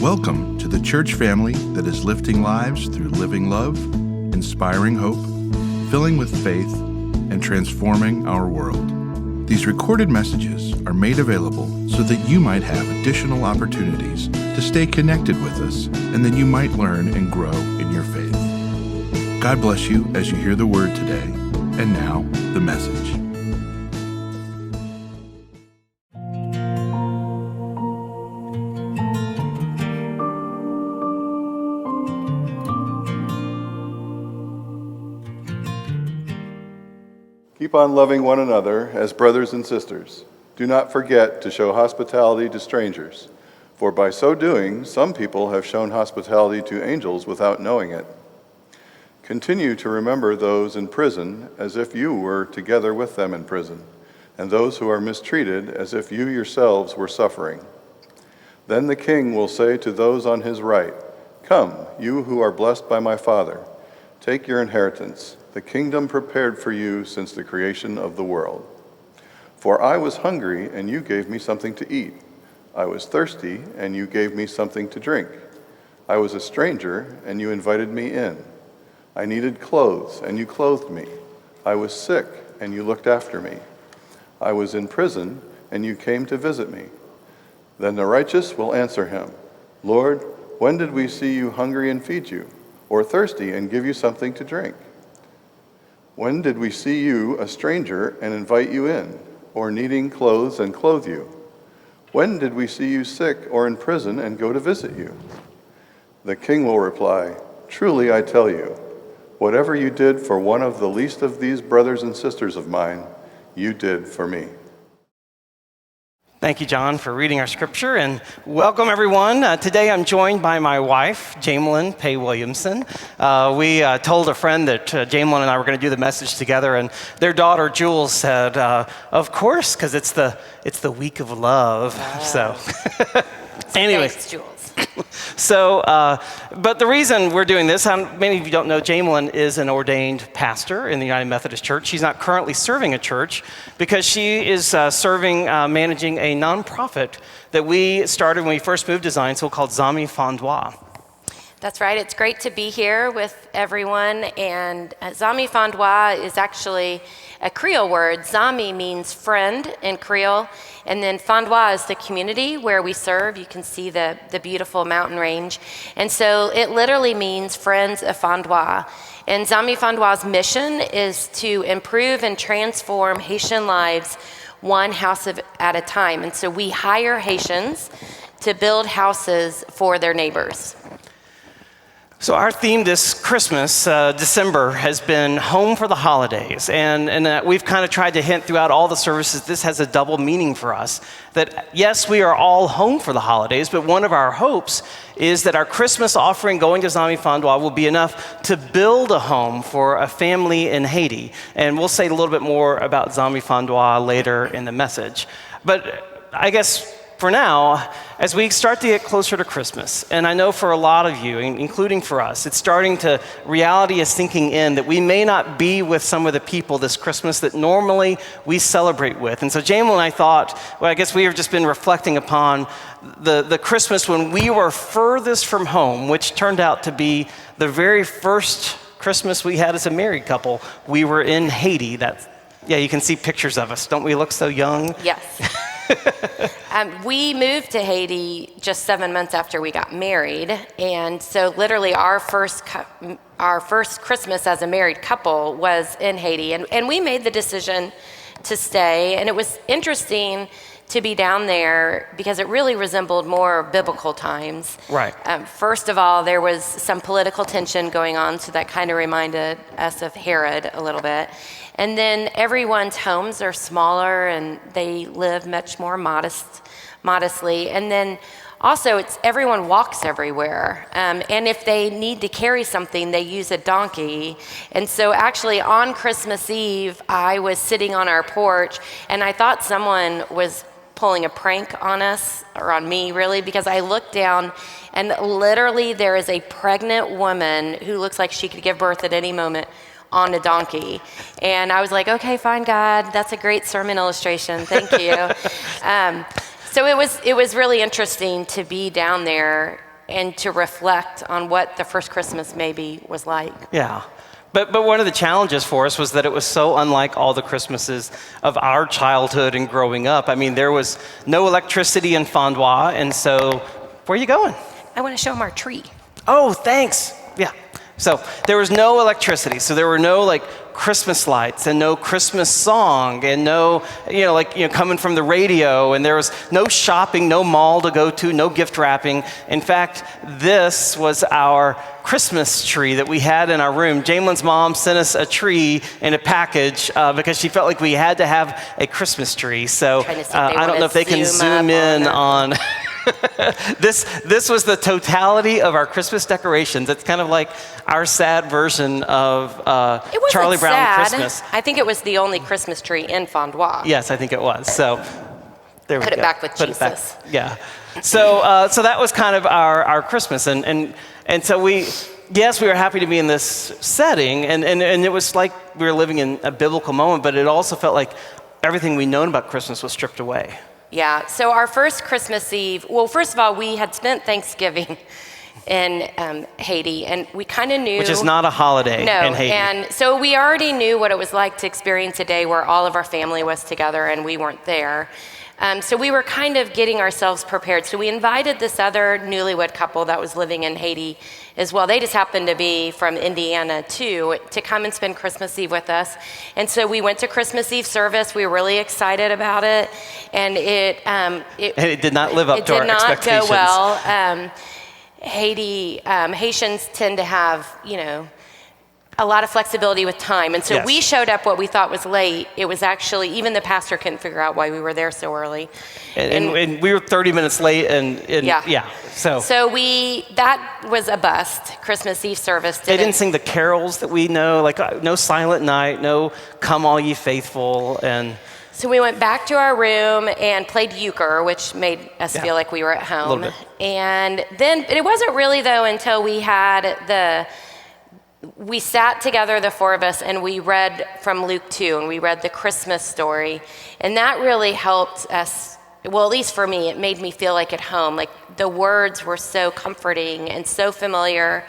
Welcome to the church family that is lifting lives through living love, inspiring hope, filling with faith, and transforming our world. These recorded messages are made available so that you might have additional opportunities to stay connected with us and that you might learn and grow in your faith. God bless you as you hear the word today. And now, the message. Keep on loving one another as brothers and sisters. Do not forget to show hospitality to strangers, for by so doing, some people have shown hospitality to angels without knowing it. Continue to remember those in prison as if you were together with them in prison, and those who are mistreated as if you yourselves were suffering. Then the king will say to those on his right, "Come, you who are blessed by my Father, take your inheritance, the kingdom prepared for you since the creation of the world. For I was hungry, and you gave me something to eat. I was thirsty, and you gave me something to drink. I was a stranger, and you invited me in. I needed clothes, and you clothed me. I was sick, and you looked after me. I was in prison, and you came to visit me." Then the righteous will answer him, "Lord, when did we see you hungry and feed you, or thirsty and give you something to drink? When did we see you a stranger and invite you in, or needing clothes and clothe you? When did we see you sick or in prison and go to visit you?" The king will reply, "Truly I tell you, whatever you did for one of the least of these brothers and sisters of mine, you did for me." Thank you, John, for reading our scripture, and welcome everyone. Today I'm joined by my wife, Jamalyn Williamson. We told a friend that Jamalyn and I were going to do the message together, and their daughter Jules said, "Of course, because it's the week of love." Wow. So, anyway. Thanks, Jules. But the reason we're doing this, many of you don't know, Jamalyn is an ordained pastor in the United Methodist Church. She's not currently serving a church because she is managing a nonprofit that we started when we first moved to Zionsville called Zionsville. That's right. It's great to be here with everyone. And Zionsville is actually a Creole word. Zami means friend in Creole. And then Fondwa is the community where we serve. You can see the beautiful mountain range. And so it literally means friends of Fondwa. And Zionsville's mission is to improve and transform Haitian lives one house at a time. And so we hire Haitians to build houses for their neighbors. So our theme this Christmas, December, has been home for the holidays. And we've kind of tried to hint throughout all the services, this has a double meaning for us. That yes, we are all home for the holidays, but one of our hopes is that our Christmas offering going to Zionsville will be enough to build a home for a family in Haiti. And we'll say a little bit more about Zionsville later in the message. But I guess for now, as we start to get closer to Christmas, and I know for a lot of you, including for us, reality is sinking in that we may not be with some of the people this Christmas that normally we celebrate with. And so Jamalyn and I thought, well, I guess we have just been reflecting upon the Christmas when we were furthest from home, which turned out to be the very first Christmas we had as a married couple. We were in Haiti. You can see pictures of us. Don't we look so young? Yes. We moved to Haiti just 7 months after we got married, and so literally our first Christmas as a married couple was in Haiti, and we made the decision to stay, and it was interesting to be down there because it really resembled more biblical times. Right. First of all, there was some political tension going on, so that kind of reminded us of Herod a little bit. And then everyone's homes are smaller and they live much more modestly. And then also everyone walks everywhere. And if they need to carry something, they use a donkey. And so actually on Christmas Eve, I was sitting on our porch and I thought someone was pulling a prank on us, or on me really, because I looked down and literally there is a pregnant woman who looks like she could give birth at any moment on a donkey. And I was like, okay, fine, God, that's a great sermon illustration. Thank you. So it was really interesting to be down there and to reflect on what the first Christmas maybe was like. Yeah. But one of the challenges for us was that it was so unlike all the Christmases of our childhood and growing up. I mean, there was no electricity in Fondois, and so where are you going? I want to show them our tree. Oh, thanks. Yeah. So there was no electricity, so there were no like Christmas lights and no Christmas song and no, coming from the radio, and there was no shopping, no mall to go to, no gift wrapping. In fact, this was our Christmas tree that we had in our room. Jamalyn's mom sent us a tree in a package because she felt like we had to have a Christmas tree. So I don't know if they can zoom in on this was the totality of our Christmas decorations. It's kind of like our sad version of Charlie Brown sad. Christmas. I think it was the only Christmas tree in Fondois. Yes, I think it was. So there we go. Put it back with Put Jesus. It back. Yeah. So that was kind of our Christmas, and so we were happy to be in this setting, and it was like we were living in a biblical moment, but it also felt like everything we'd known about Christmas was stripped away. Yeah, so our first Christmas Eve, well, first of all, we had spent Thanksgiving in Haiti, and we kind of knew... Which is not a holiday in Haiti. And so we already knew what it was like to experience a day where all of our family was together and we weren't there. So we were kind of getting ourselves prepared. So we invited this other newlywed couple that was living in Haiti as well. They just happened to be from Indiana too, to come and spend Christmas Eve with us. And so we went to Christmas Eve service. We were really excited about it. And it did not live up to our expectations. It did not go well. Haitians tend to have, a lot of flexibility with time. And so Yes. we showed up what we thought was late. It was actually, even the pastor couldn't figure out why we were there so early. And we were 30 minutes late, and So that was a bust, Christmas Eve service. They didn't sing the carols that we know, like no Silent Night, no Come All Ye Faithful, and... So we went back to our room and played euchre, which made us feel like we were at home. A little bit. And then, it wasn't really though until we sat together, the four of us, and we read from Luke 2, and we read the Christmas story. And that really helped us, well, at least for me, it made me feel like at home. Like the words were so comforting and so familiar.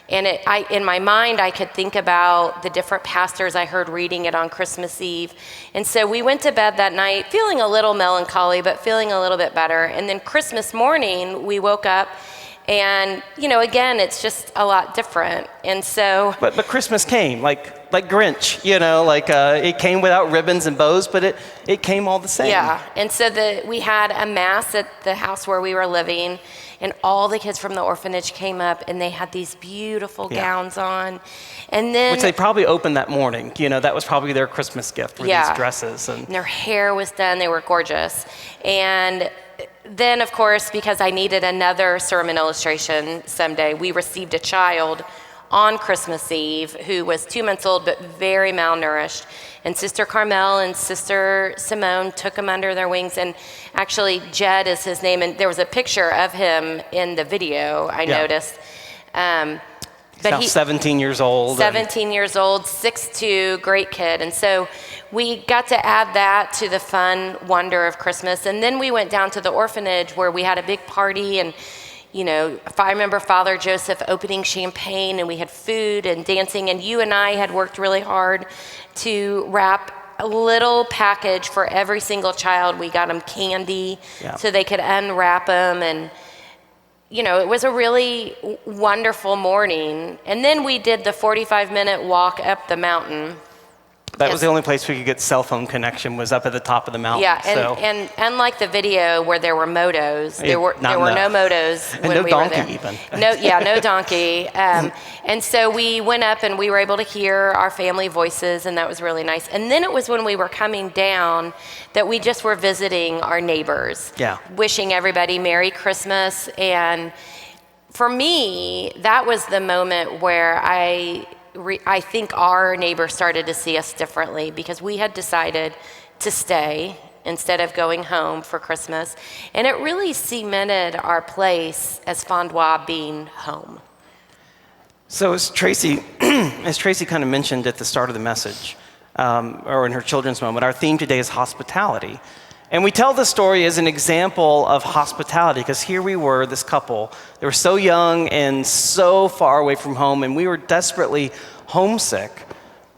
And in my mind, I could think about the different pastors I heard reading it on Christmas Eve. And so we went to bed that night feeling a little melancholy, but feeling a little bit better. And then Christmas morning, we woke up, and, again, it's just a lot different. And so... But Christmas came, like Grinch, it came without ribbons and bows, but it came all the same. Yeah, and so we had a mass at the house where we were living, and all the kids from the orphanage came up, and they had these beautiful gowns on. And then... Which they probably opened that morning. That was probably their Christmas gift, were these dresses. And their hair was done. They were gorgeous. And then, of course, because I needed another sermon illustration someday, we received a child on Christmas Eve who was 2 months old but very malnourished. And Sister Carmel and Sister Simone took him under their wings. And actually, Jed is his name. And there was a picture of him in the video, I noticed. But he's 17 years old. 17 years old, 6'2", great kid. And so we got to add that to the fun wonder of Christmas. And then we went down to the orphanage where we had a big party. And, if I remember Father Joseph opening champagne, and we had food and dancing. And you and I had worked really hard to wrap a little package for every single child. We got them candy so they could unwrap them. And it was a really wonderful morning. And then we did the 45-minute walk up the mountain. That was the only place we could get cell phone connection, was up at the top of the mountain. Yeah, and unlike the video where there were motos, there were no motos and when no we donkey were there. even. No donkey. And so we went up and we were able to hear our family voices, and that was really nice. And then it was when we were coming down that we just were visiting our neighbors, wishing everybody Merry Christmas. And for me, that was the moment where I think our neighbors started to see us differently, because we had decided to stay instead of going home for Christmas. And it really cemented our place as Fondois being home. So as Tracy kind of mentioned at the start of the message, or in her children's moment, our theme today is hospitality. And we tell this story as an example of hospitality, because here we were, this couple, they were so young and so far away from home, and we were desperately homesick.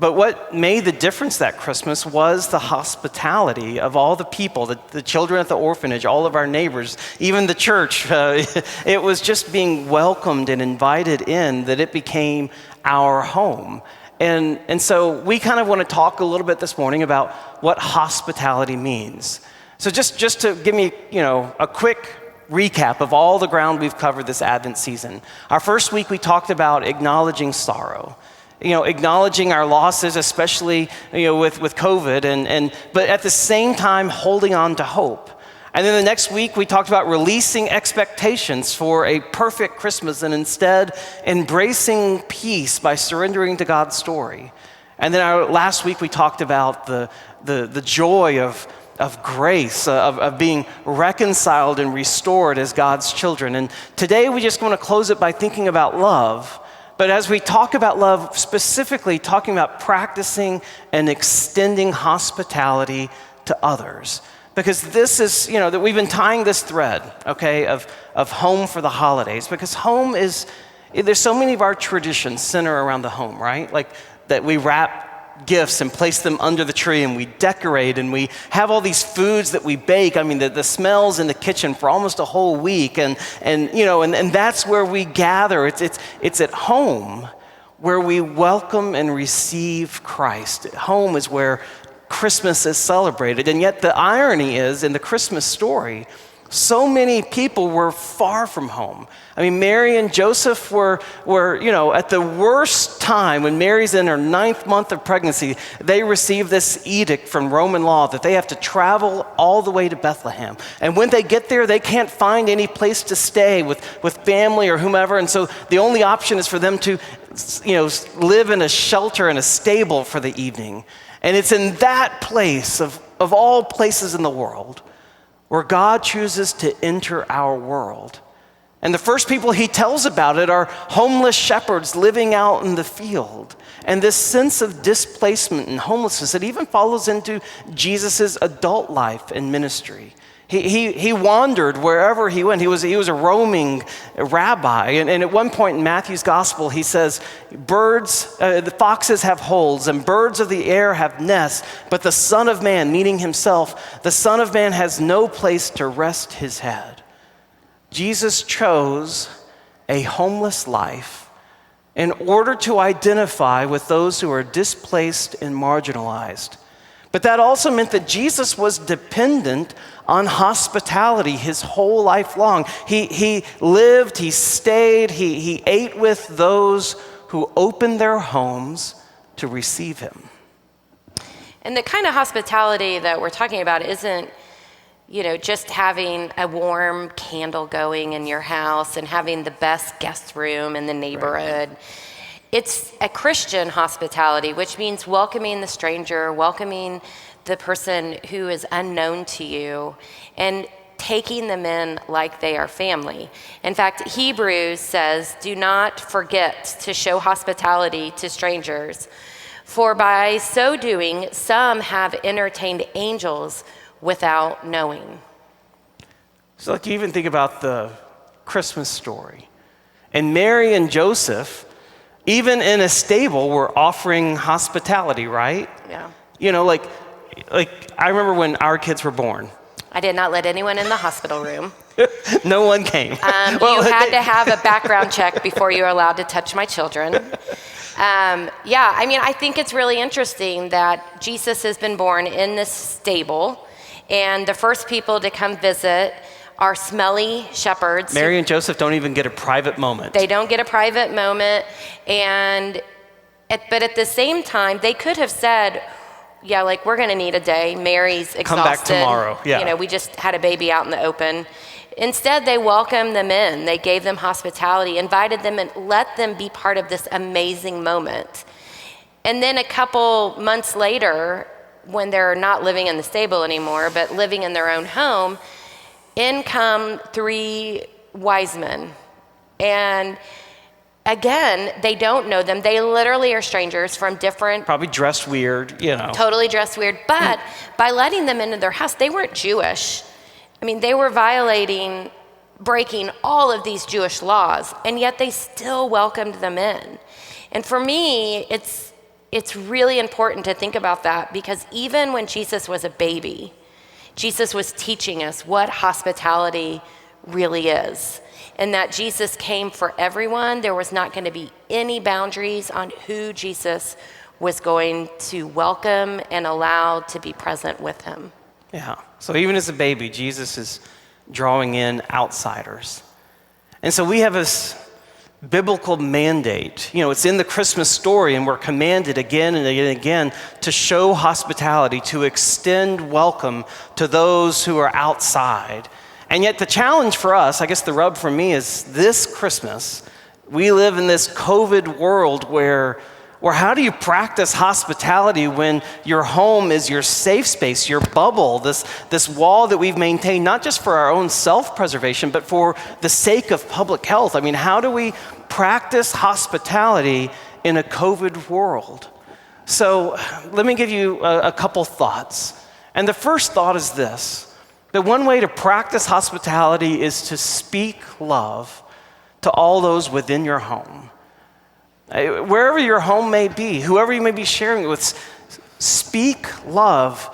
But what made the difference that Christmas was the hospitality of all the people, the children at the orphanage, all of our neighbors, even the church. It was just being welcomed and invited in that it became our home. And so we kind of want to talk a little bit this morning about what hospitality means. So just to give me, a quick recap of all the ground we've covered this Advent season. Our first week we talked about acknowledging sorrow. Acknowledging our losses, especially, with COVID, but at the same time holding on to hope. And then the next week we talked about releasing expectations for a perfect Christmas and instead embracing peace by surrendering to God's story. And then our last week we talked about the joy of grace, of being reconciled and restored as God's children. And today we just want to close it by thinking about love. But as we talk about love, specifically talking about practicing and extending hospitality to others. Because this is, that we've been tying this thread, okay, of home for the holidays. Because home there's so many of our traditions center around the home, right? Like that we wrap gifts and place them under the tree, and we decorate, and we have all these foods that we bake. I mean, the smells in the kitchen for almost a whole week, and that's where we gather. It's at home where we welcome and receive Christ. Home is where Christmas is celebrated, and yet the irony is in the Christmas story, so many people were far from home. I mean, Mary and Joseph were at the worst time when Mary's in her 9th month of pregnancy, they receive this edict from Roman law that they have to travel all the way to Bethlehem. And when they get there, they can't find any place to stay with family or whomever. And so the only option is for them to, live in a shelter in a stable for the evening. And it's in that place of all places in the world where God chooses to enter our world. And the first people he tells about it are homeless shepherds living out in the field. And this sense of displacement and homelessness, it even follows into Jesus' adult life and ministry. He wandered wherever he went. He was a roaming rabbi. And at one point in Matthew's gospel, he says, the foxes have holes and birds of the air have nests, but the Son of Man, meaning himself, the Son of Man has no place to rest his head. Jesus chose a homeless life in order to identify with those who are displaced and marginalized. But that also meant that Jesus was dependent on hospitality his whole life long. He lived, he stayed, he ate with those who opened their homes to receive him. And the kind of hospitality that we're talking about isn't, just having a warm candle going in your house and having the best guest room in the neighborhood. Right. It's a Christian hospitality, which means welcoming the stranger, welcoming the person who is unknown to you, and taking them in like they are family. In fact, Hebrews says, do not forget to show hospitality to strangers, for by so doing, some have entertained angels without knowing. So you even think about the Christmas story. And Mary and Joseph, even in a stable, were offering hospitality, right? Yeah. Like I remember when our kids were born. I did not let anyone in the hospital room. No one came. You had to have a background check before you were allowed to touch my children. I think it's really interesting that Jesus has been born in this stable, and the first people to come visit are smelly shepherds. Mary and Joseph don't even get a private moment. They don't get a private moment, but at the same time, they could have said, we're going to need a day. Mary's exhausted. Come back tomorrow. Yeah. We just had a baby out in the open. Instead, they welcomed them in. They gave them hospitality, invited them, and let them be part of this amazing moment. And then a couple months later, when they're not living in the stable anymore, but living in their own home, in come 3 wise men. And again, they don't know them. They literally are strangers from different, Probably dressed weird, totally dressed weird. But by letting them into their house, they weren't Jewish. I mean, they were breaking all of these Jewish laws, and yet they still welcomed them in. And for me, it's really important to think about that, because even when Jesus was a baby, Jesus was teaching us what hospitality really is, and that Jesus came for everyone. There was not going to be any boundaries on who Jesus was going to welcome and allow to be present with him. Yeah. So even as a baby, Jesus is drawing in outsiders. And so we have this biblical mandate. It's in the Christmas story, and we're commanded again and again and again to show hospitality, to extend welcome to those who are outside. And yet the challenge for us, I guess the rub for me, is this Christmas, we live in this COVID world where how do you practice hospitality when your home is your safe space, your bubble, this wall that we've maintained, not just for our own self-preservation, but for the sake of public health? I mean, how do we practice hospitality in a COVID world? So let me give you a couple thoughts. And the first thought is this: that one way to practice hospitality is to speak love to all those within your home. Wherever your home may be, whoever you may be sharing it with, speak love.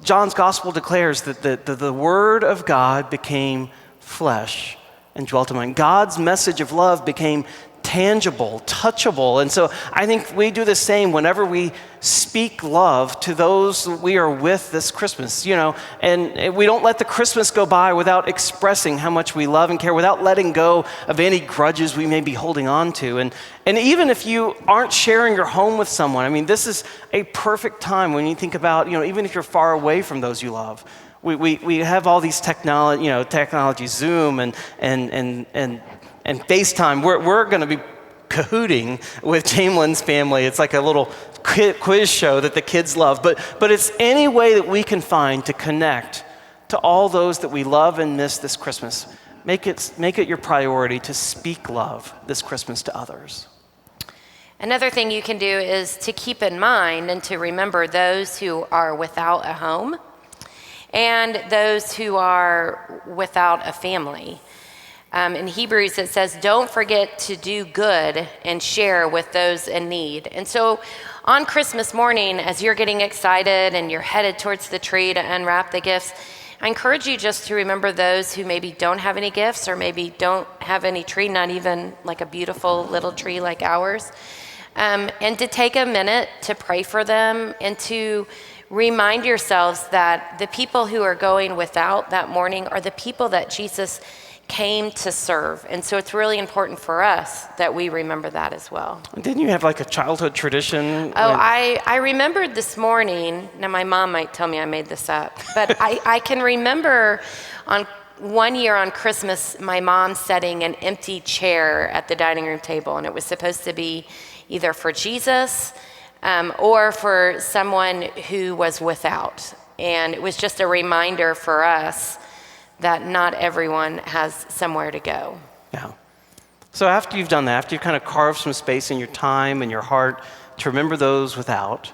John's gospel declares that the word of God became flesh and dwelt among. God's message of love became tangible, touchable. And so I think we do the same whenever we speak love to those we are with this Christmas, and we don't let the Christmas go by without expressing how much we love and care, without letting go of any grudges we may be holding on to. And even if you aren't sharing your home with someone, I mean, this is a perfect time when you think about, even if you're far away from those you love. We have all these technology, Zoom and FaceTime. We're going to be cahooting with Jamalyn's family. It's like a little quiz show that the kids love. But it's any way that we can find to connect to all those that we love and miss this Christmas. Make it your priority to speak love this Christmas to others. Another thing you can do is to keep in mind and to remember those who are without a home and those who are without a family. In Hebrews, it says, don't forget to do good and share with those in need. And so on Christmas morning, as you're getting excited and you're headed towards the tree to unwrap the gifts, I encourage you just to remember those who maybe don't have any gifts or maybe don't have any tree, not even like a beautiful little tree like ours, and to take a minute to pray for them and to remind yourselves that the people who are going without that morning are the people that Jesus came to serve. And so it's really important for us that we remember that as well. Didn't you have like a childhood tradition? I remembered this morning. Now my mom might tell me I made this up, but I can remember on one year on Christmas, my mom setting an empty chair at the dining room table, and it was supposed to be either for Jesus or for someone who was without. And it was just a reminder for us that not everyone has somewhere to go. Yeah. So after you've done that, after you've kind of carved some space in your time and your heart to remember those without,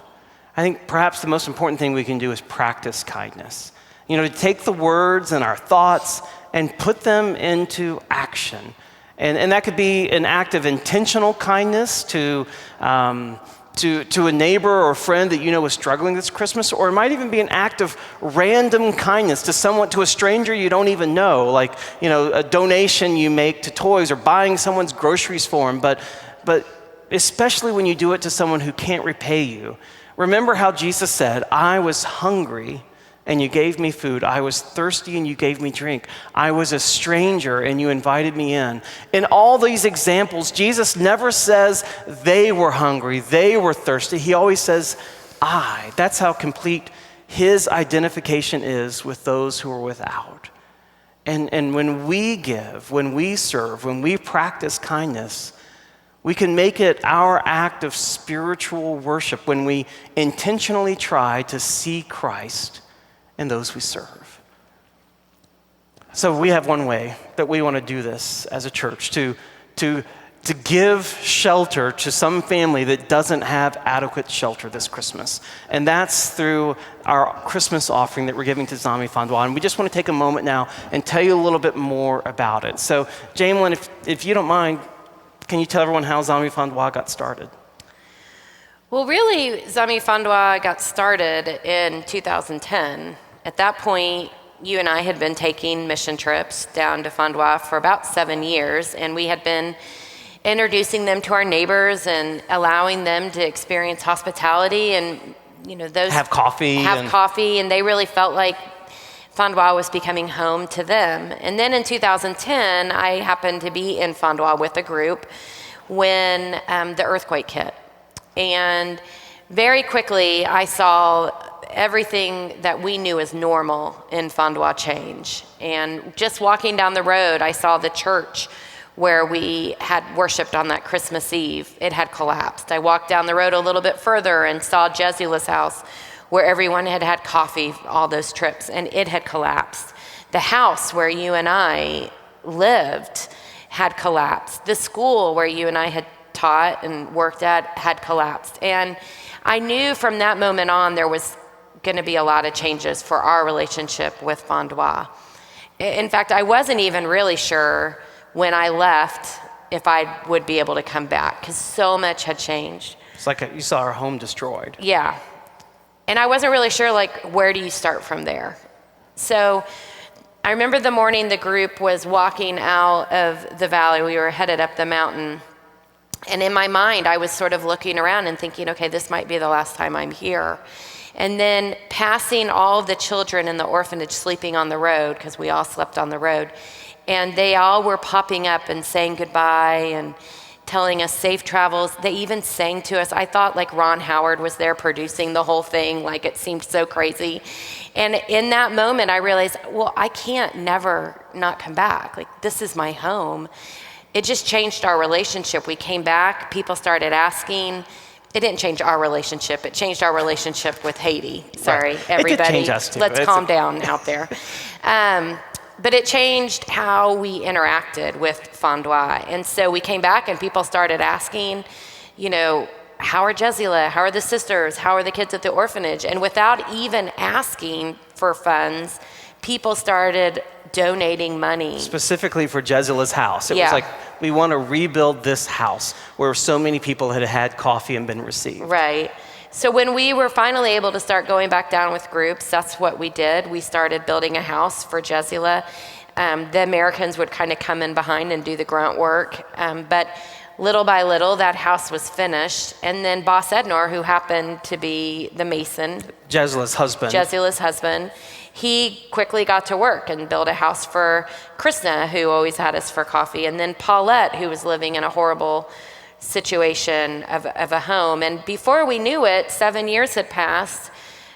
I think perhaps the most important thing we can do is practice kindness. To take the words and our thoughts and put them into action. And that could be an act of intentional kindness to a neighbor or friend that is struggling this Christmas, or it might even be an act of random kindness to a stranger you don't even know, like a donation you make to toys or buying someone's groceries for them. But especially when you do it to someone who can't repay you, remember how Jesus said, "I was hungry and you gave me food. I was thirsty and you gave me drink. I was a stranger and you invited me in." In all these examples, Jesus never says they were hungry, they were thirsty. He always says, I. That's how complete his identification is with those who are without. And when we give, when we serve, when we practice kindness, we can make it our act of spiritual worship when we intentionally try to see Christ and those we serve. So we have one way that we want to do this as a church, to to give shelter to some family that doesn't have adequate shelter this Christmas. And that's through our Christmas offering that we're giving to Zami Fondwa. And we just want to take a moment now and tell you a little bit more about it. So, Jamalyn, if you don't mind, can you tell everyone how Zami Fondwa got started? Well, really, Zami Fondwa got started in 2010. At that point, you and I had been taking mission trips down to Fondwa for about 7 years, and we had been introducing them to our neighbors and allowing them to experience hospitality and, those have coffee, and they really felt like Fondwa was becoming home to them. And then in 2010, I happened to be in Fondwa with a group when the earthquake hit. And very quickly, I saw everything that we knew as normal in Fondwa change. And just walking down the road, I saw the church where we had worshiped on that Christmas Eve. It had collapsed. I walked down the road a little bit further and saw Jezula's house where everyone had had coffee all those trips, and it had collapsed. The house where you and I lived had collapsed. The school where you and I had taught and worked at had collapsed. And I knew from that moment on there was going to be a lot of changes for our relationship with Fondwa. In fact, I wasn't even really sure when I left if I would be able to come back, because so much had changed. It's like you saw our home destroyed. Yeah. And I wasn't really sure, where do you start from there? So I remember the morning the group was walking out of the valley. We were headed up the mountain. And in my mind, I was sort of looking around and thinking, okay, this might be the last time I'm here. And then passing all the children in the orphanage sleeping on the road, because we all slept on the road, and they all were popping up and saying goodbye and telling us safe travels. They even sang to us. I thought Ron Howard was there producing the whole thing, it seemed so crazy. And in that moment, I realized, well, I can't never not come back. This is my home. It just changed our relationship. We came back, people started asking. It didn't change our relationship. It changed our relationship with Haiti. Sorry, right. Everybody. It did change us too. Let's calm down out there. But it changed how we interacted with Fondwa. And so we came back and people started asking, how are Jezula? How are the sisters? How are the kids at the orphanage? And without even asking for funds, people started donating money. Specifically for Jezula's house. It was we want to rebuild this house where so many people had had coffee and been received. Right. So when we were finally able to start going back down with groups, that's what we did. We started building a house for Jezula. The Americans would kind of come in behind and do the grunt work. But little by little, that house was finished. And then Boss Ednor, who happened to be the mason, Jezula's husband, he quickly got to work and built a house for Krishna, who always had us for coffee. And then Paulette, who was living in a horrible situation of a home. And before we knew it, 7 years had passed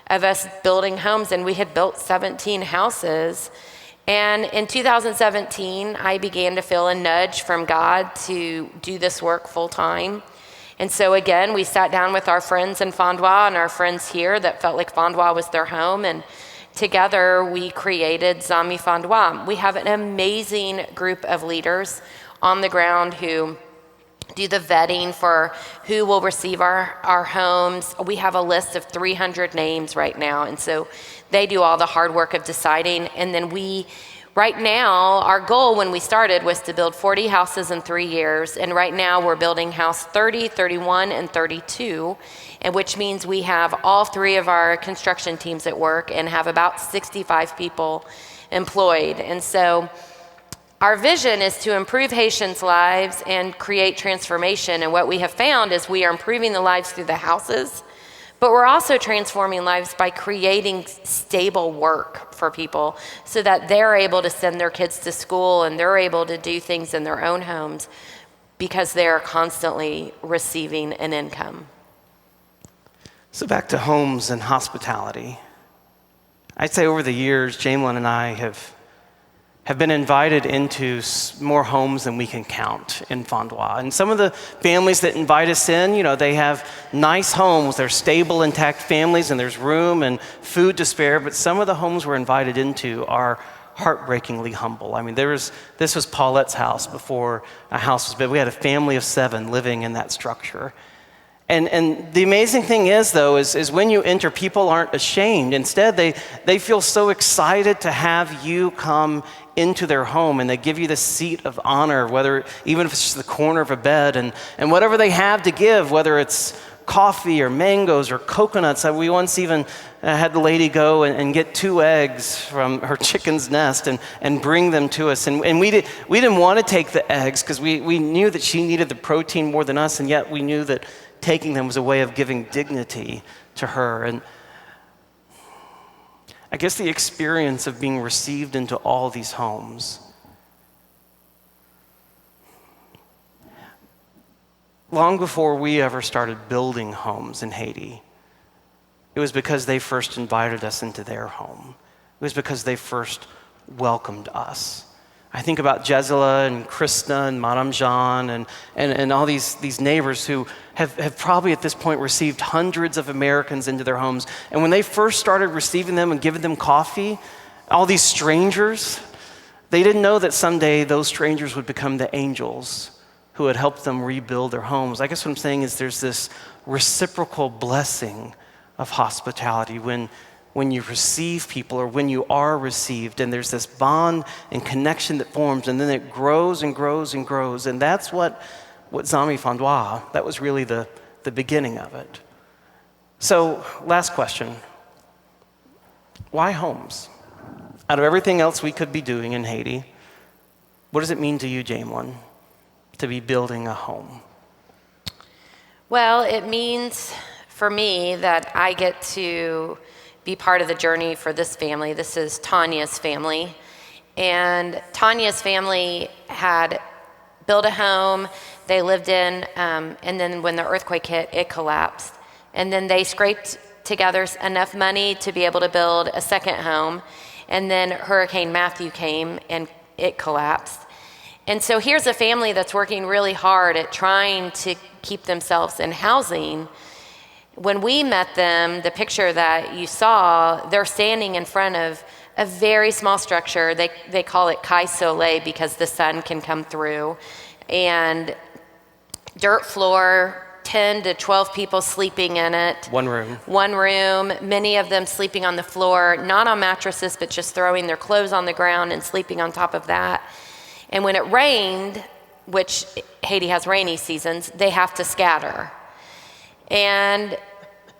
of us building homes, and we had built 17 houses. And in 2017, I began to feel a nudge from God to do this work full time. And so again, we sat down with our friends in Fondwa and our friends here that felt like Fondwa was their home, and together we created Zami Fondwa. We have an amazing group of leaders on the ground who do the vetting for who will receive our homes. We have a list of 300 names right now, and so they do all the hard work of deciding. And then right now, our goal when we started was to build 40 houses in 3 years, and right now we're building house 30, 31, and 32, and which means we have all 3 of our construction teams at work and have about 65 people employed. And so our vision is to improve Haitians' lives and create transformation. And what we have found is we are improving the lives through the houses, but we're also transforming lives by creating stable work for people so that they're able to send their kids to school and they're able to do things in their own homes because they're constantly receiving an income. So back to homes and hospitality. I'd say over the years, Jamalyn and I have been invited into more homes than we can count in Fondwa. And some of the families that invite us in, they have nice homes. They're stable, intact families, and there's room and food to spare. But some of the homes we're invited into are heartbreakingly humble. I mean, this was Paulette's house before a house was built. We had a family of 7 living in that structure. And the amazing thing is, though, is when you enter, people aren't ashamed. Instead, they feel so excited to have you come into their home, and they give you this seat of honor, even if it's just the corner of a bed, and whatever they have to give, whether it's coffee or mangoes or coconuts. We once even had the lady go and get 2 eggs from her chicken's nest and bring them to us. And we didn't want to take the eggs because we knew that she needed the protein more than us, and yet we knew that taking them was a way of giving dignity to her. And I guess the experience of being received into all these homes. Long before we ever started building homes in Haiti, it was because they first invited us into their home. It was because they first welcomed us. I think about Jesela and Krista and Madame Jean and all these neighbors who have probably at this point received hundreds of Americans into their homes. And when they first started receiving them and giving them coffee, all these strangers, they didn't know that someday those strangers would become the angels who had helped them rebuild their homes. I guess what I'm saying is there's this reciprocal blessing of hospitality when you receive people or when you are received, and there's this bond and connection that forms, and then it grows and grows and grows. And that's what Zami Fondois, that was really the beginning of it. So, last question. Why homes? Out of everything else we could be doing in Haiti, what does it mean to you, Jamalyn, to be building a home? Well, it means for me that I get to be part of the journey for this family. This is Tanya's family. And Tanya's family had built a home they lived in, and then when the earthquake hit, it collapsed. And then they scraped together enough money to be able to build a second home. And then Hurricane Matthew came and it collapsed. And so here's a family that's working really hard at trying to keep themselves in housing. When we met them, the picture that you saw, they're standing in front of a very small structure. They call it Kai Soleil because the sun can come through. And dirt floor, 10 to 12 people sleeping in it. One room. One room, many of them sleeping on the floor, not on mattresses, but just throwing their clothes on the ground and sleeping on top of that. And when it rained, which Haiti has rainy seasons, they have to scatter. And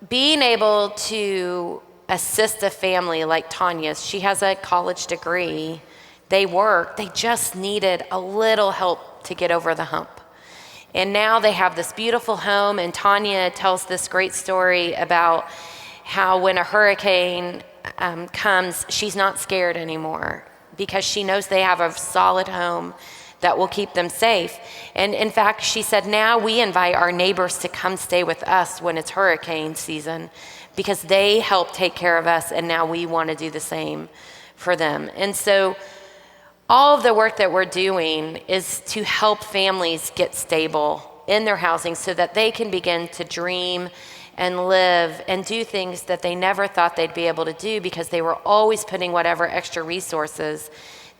being able to assist a family like Tanya's, she has a college degree, they work, they just needed a little help to get over the hump. And now they have this beautiful home, and Tanya tells this great story about how when a hurricane comes, she's not scared anymore because she knows they have a solid home that will keep them safe. And in fact, she said, now we invite our neighbors to come stay with us when it's hurricane season because they help take care of us, and now we want to do the same for them. And so all of the work that we're doing is to help families get stable in their housing so that they can begin to dream and live and do things that they never thought they'd be able to do because they were always putting whatever extra resources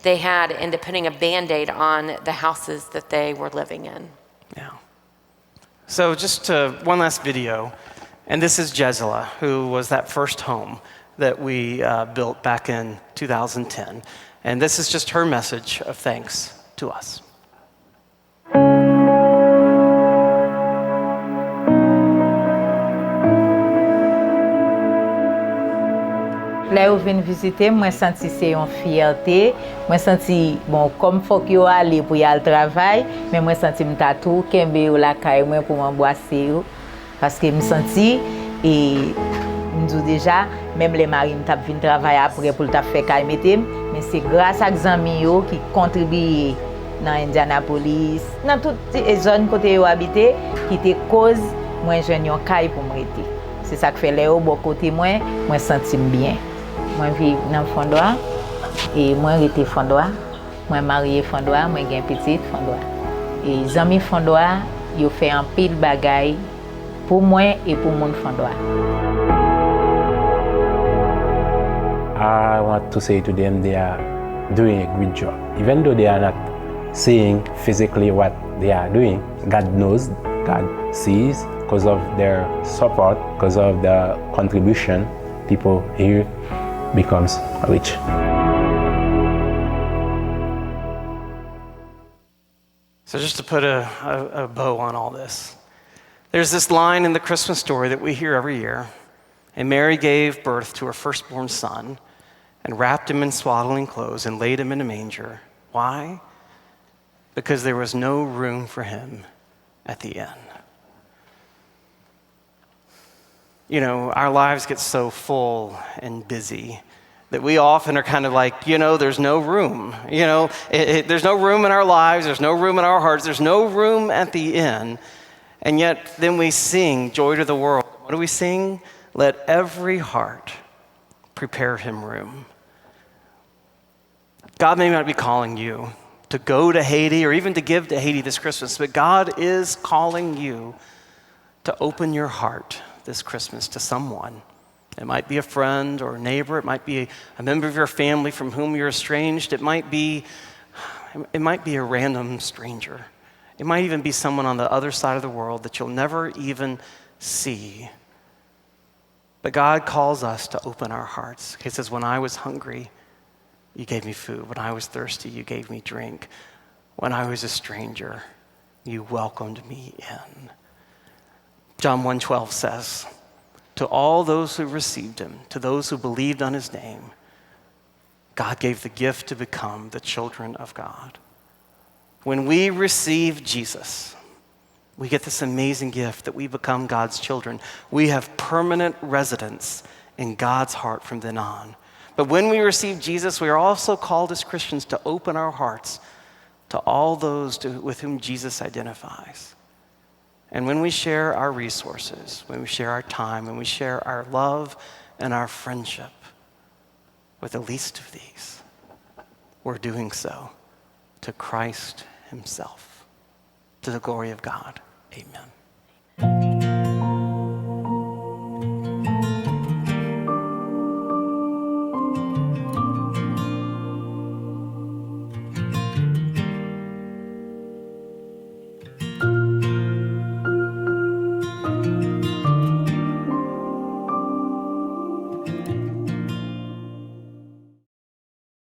they had into putting a Band-Aid on the houses that they were living in. Yeah. So just one last video. And this is Jesela, who was that first home that we built back in 2010. And this is just her message of thanks to us. Là où vient visiter, moi senti c'est une fierté, moi senti bon comme faut que yo aller pour y aller travail, mais moi senti m'ta tout kembe yo la caille moi pour m'embrasser yo parce que me senti et m'dou déjà même les maris m'ta vinn travailler après pour t'a faire caille metem, mais c'est grâce à amis yo qui contribuent dans Indianapolis, dans toutes les zones côté yo habité qui te cause moi jeune yon caille pour me rester. C'est ça que fait là au bon côté moi senti bien. Moi vis dans Fondois et moi rete Fondois, moi marié Fondois, moi gen petite Fondois. Et amis Fondois, yo fait un pile bagaille pour moi et pour mon Fondois. I want to say to them they are doing a good job. Even though they are not saying physically what they are doing, God knows, God sees, because of their support, because of the contribution, people here becomes rich. So just to put a bow on all this, there's this line in the Christmas story that we hear every year. And Mary gave birth to her firstborn son and wrapped him in swaddling clothes and laid him in a manger. Why? Because there was no room for him at the inn. You know, our lives get so full and busy that we often are kind of like, there's no room. There's no room in our lives. There's no room in our hearts. There's no room at the inn. And yet then we sing Joy to the World. What do we sing? Let every heart prepare him room. God may not be calling you to go to Haiti or even to give to Haiti this Christmas, but God is calling you to open your heart this Christmas to someone. It might be a friend or a neighbor. It might be a member of your family from whom you're estranged. It might be a random stranger. It might even be someone on the other side of the world that you'll never even see. But God calls us to open our hearts. He says, when I was hungry, you gave me food. When I was thirsty, you gave me drink. When I was a stranger, you welcomed me in. John 1:12 says, to all those who received him, to those who believed on his name, God gave the gift to become the children of God. When we receive Jesus, we get this amazing gift that we become God's children. We have permanent residence in God's heart from then on. But when we receive Jesus, we are also called as Christians to open our hearts to all those with whom Jesus identifies. And when we share our resources, when we share our time, when we share our love and our friendship with the least of these, we're doing so to Christ himself, to the glory of God. Amen.